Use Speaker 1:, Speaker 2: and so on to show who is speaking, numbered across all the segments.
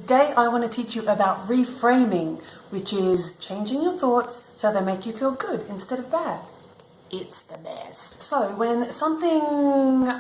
Speaker 1: Today I want to teach you about reframing, which is changing your thoughts so they make you feel good instead of bad. It's the best. So when something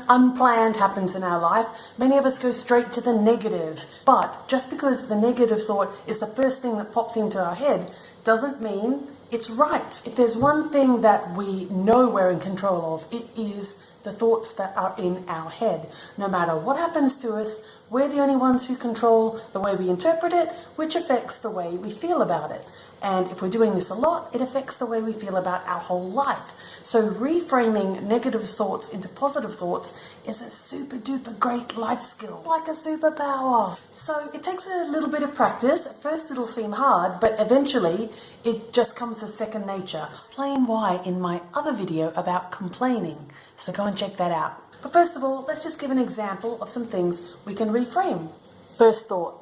Speaker 1: unplanned happens in our life, many of us go straight to the negative. But just because the negative thought is the first thing that pops into our head doesn't mean it's right. If there's one thing that we know we're in control of, it is the thoughts that are in our head. No matter what happens to us, we're the only ones who control the way we interpret it, which affects the way we feel about it. And if we're doing this a lot, it affects the way we feel about our whole life. So reframing negative thoughts into positive thoughts is a super duper great life skill, like a superpower. So it takes a little bit of practice. At first it'll seem hard, but eventually it just comes as second nature. I'll explain why in my other video about complaining. So go and check that out. But first of all, let's just give an example of some things we can reframe. First thought,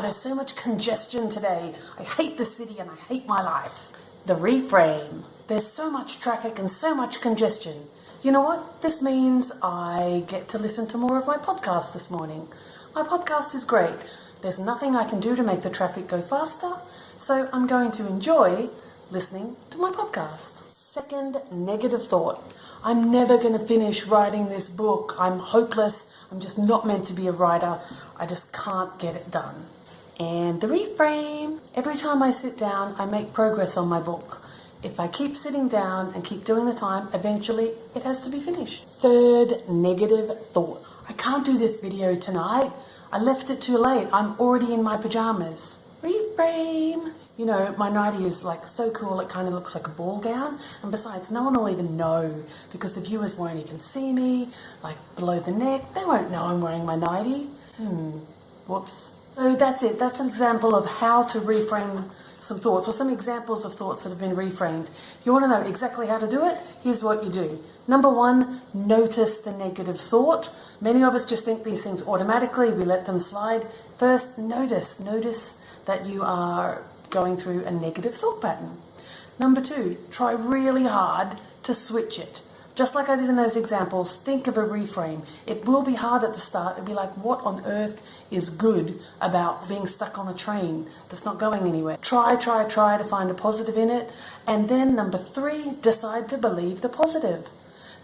Speaker 1: there's so much congestion today. I hate the city and I hate my life. The reframe, there's so much traffic and so much congestion. You know what? This means I get to listen to more of my podcast this morning. My podcast is great. There's nothing I can do to make the traffic go faster, so I'm going to enjoy listening to my podcast. Second negative thought. I'm never going to finish writing this book. I'm hopeless. I'm just not meant to be a writer. I just can't get it done. And the reframe. Every time I sit down, I make progress on my book. If I keep sitting down and keep doing the time, eventually it has to be finished. Third negative thought. I can't do this video tonight. I left it too late. I'm already in my pajamas. Reframe. You know, my nightie is like so cool, it kind of looks like a ball gown. And besides, no one will even know because the viewers won't even see me, like below the neck. They won't know I'm wearing my nightie. Whoops. So that's it. That's an example of how to reframe some thoughts, or some examples of thoughts that have been reframed. If you want to know exactly how to do it, here's what you do. Number one, notice the negative thought. Many of us just think these things automatically. We let them slide. First, notice that you are going through a negative thought pattern. Number two, try really hard to switch it. Just like I did in those examples, think of a reframe. It will be hard at the start. It'll be like, what on earth is good about being stuck on a train that's not going anywhere? Try to find a positive in it. And then number three, decide to believe the positive.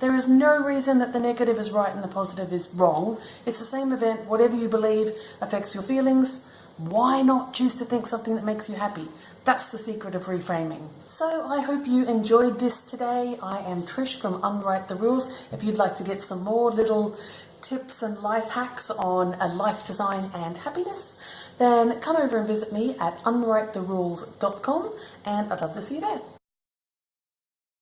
Speaker 1: There is no reason that the negative is right and the positive is wrong. It's the same event. Whatever you believe affects your feelings. Why not choose to think something that makes you happy? That's the secret of reframing. So I hope you enjoyed this today. I am Trish from Unwrite the Rules. If you'd like to get some more little tips and life hacks on life design and happiness, then come over and visit me at unwritetherules.com, and I'd love to see you there.